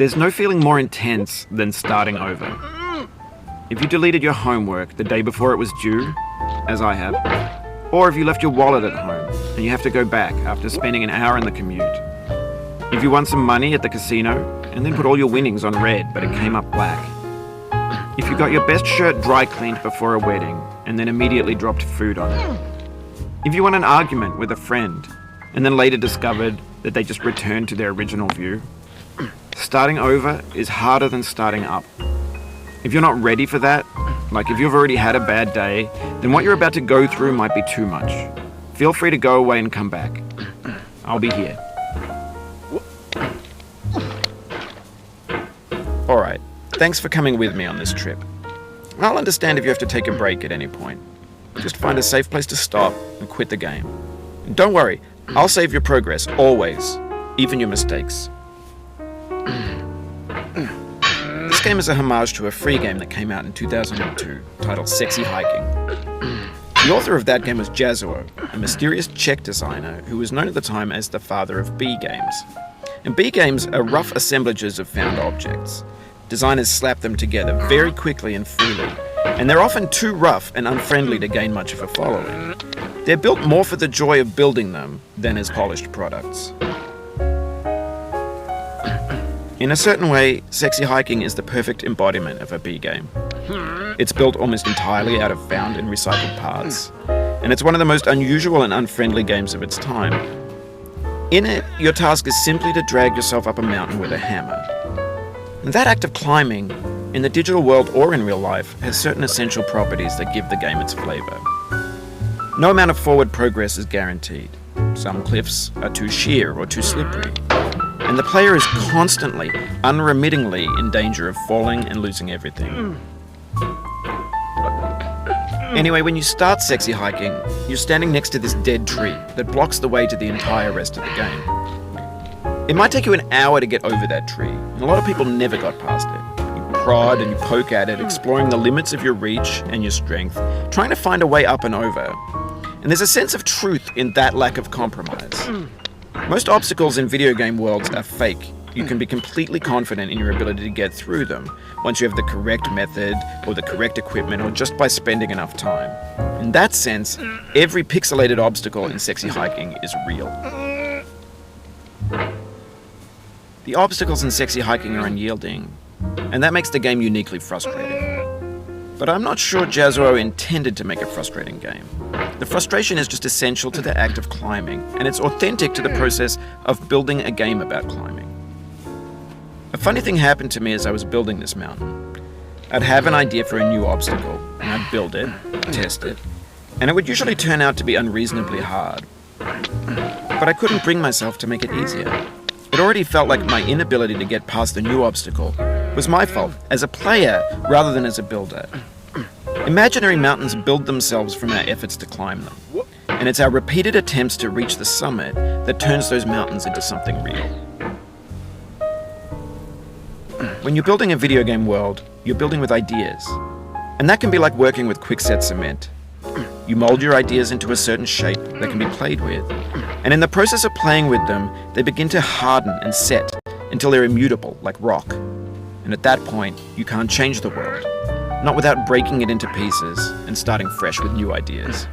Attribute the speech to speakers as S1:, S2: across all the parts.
S1: There's no feeling more intense than starting over. If you deleted your homework the day before it was due, as I have, or if you left your wallet at home and you have to go back after spending an hour in the commute. If you won some money at the casino and then put all your winnings on red but it came up black. If you got your best shirt dry cleaned before a wedding and then immediately dropped food on it. If you won an argument with a friend and then later discovered that they just returned to their original view. Starting over is harder than starting up. If you're not ready for that, like if you've already had a bad day, then what you're about to go through might be too much. Feel free to go away and come back. I'll be here. Alright, thanks for coming with me on this trip. I'll understand if you have to take a break at any point. Just find a safe place to stop and quit the game. And don't worry, I'll save your progress, always, even your mistakes. This game is a homage to a free game that came out in 2002, titled Sexy Hiking. The author of that game was Jazuo, a mysterious Czech designer who was known at the time as the father of B games. And B games are rough assemblages of found objects. Designers slap them together very quickly and freely, and they're often too rough and unfriendly to gain much of a following. They're built more for the joy of building them than as polished products. In a certain way, Sexy Hiking is the perfect embodiment of a B game. It's built almost entirely out of found and recycled parts, and it's one of the most unusual and unfriendly games of its time. In it, your task is simply to drag yourself up a mountain with a hammer. And that act of climbing, in the digital world or in real life, has certain essential properties that give the game its flavor. No amount of forward progress is guaranteed. Some cliffs are too sheer or too slippery. And the player is constantly, unremittingly in danger of falling and losing everything. Anyway, when you start Sexy Hiking, you're standing next to this dead tree that blocks the way to the entire rest of the game. It might take you an hour to get over that tree, and a lot of people never got past it. You prod and you poke at it, exploring the limits of your reach and your strength, trying to find a way up and over. And there's a sense of truth in that lack of compromise. Most obstacles in video game worlds are fake. You can be completely confident in your ability to get through them once you have the correct method or the correct equipment or just by spending enough time. In that sense, every pixelated obstacle in Sexy Hiking is real. The obstacles in Sexy Hiking are unyielding, and that makes the game uniquely frustrating. But I'm not sure Jazuo intended to make a frustrating game. The frustration is just essential to the act of climbing, and it's authentic to the process of building a game about climbing. A funny thing happened to me as I was building this mountain. I'd have an idea for a new obstacle, and I'd build it, test it, and it would usually turn out to be unreasonably hard. But I couldn't bring myself to make it easier. It already felt like my inability to get past the new obstacle was my fault as a player rather than as a builder. Imaginary mountains build themselves from our efforts to climb them, and it's our repeated attempts to reach the summit that turns those mountains into something real. When you're building a video game world, you're building with ideas, and that can be like working with quickset cement. You mold your ideas into a certain shape that can be played with, and in the process of playing with them, they begin to harden and set until they're immutable, like rock. And at that point, you can't change the world, not without breaking it into pieces and starting fresh with new ideas.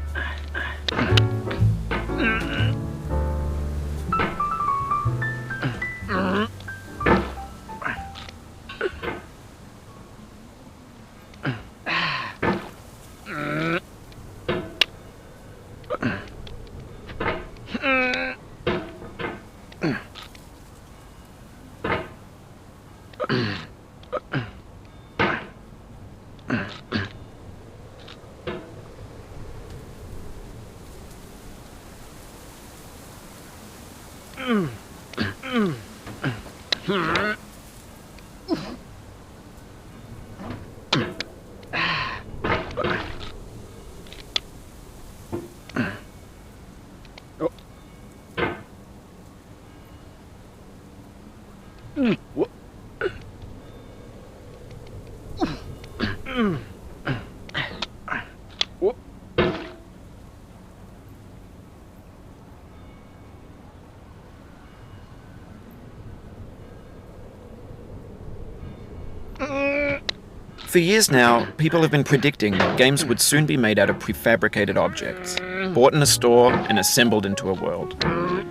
S1: For years now, people have been predicting that games would soon be made out of prefabricated objects, bought in a store and assembled into a world.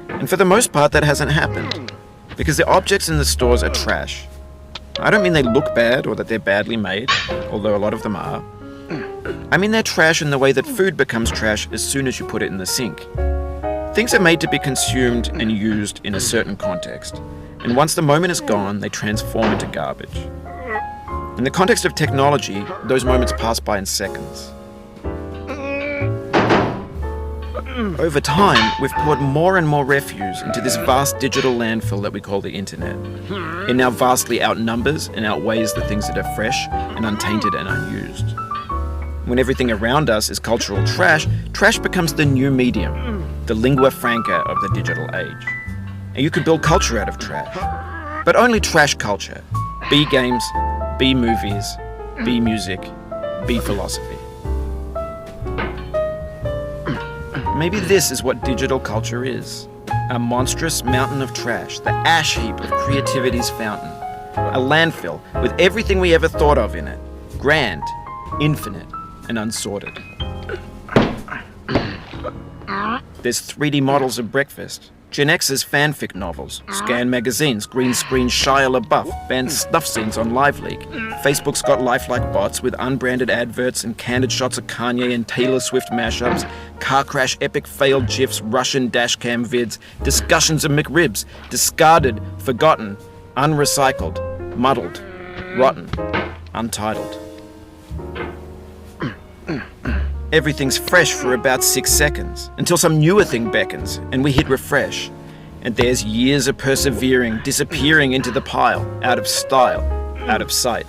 S1: And for the most part, that hasn't happened, because the objects in the stores are trash. I don't mean they look bad or that they're badly made, although a lot of them are. I mean they're trash in the way that food becomes trash as soon as you put it in the sink. Things are made to be consumed and used in a certain context, and once the moment is gone, they transform into garbage. In the context of technology, those moments pass by in seconds. Over time, we've poured more and more refuse into this vast digital landfill that we call the internet. It now vastly outnumbers and outweighs the things that are fresh and untainted and unused. When everything around us is cultural trash, trash becomes the new medium, the lingua franca of the digital age. And you can build culture out of trash, but only trash culture. B games, B movies, B music, B philosophy. Maybe this is what digital culture is. A monstrous mountain of trash, the ash heap of creativity's fountain. A landfill with everything we ever thought of in it. Grand, infinite, and unsorted. There's 3D models of breakfast, Gen X's fanfic novels, Scan magazines, green screen Shia LaBeouf, banned snuff scenes on LiveLeak. Facebook's got lifelike bots with unbranded adverts and candid shots of Kanye and Taylor Swift mashups, car crash epic failed GIFs, Russian dashcam vids, discussions of McRibs, discarded, forgotten, unrecycled, muddled, rotten, untitled. Everything's fresh for about 6 seconds, until some newer thing beckons, and we hit refresh. And there's years of persevering, disappearing into the pile, out of style, out of sight.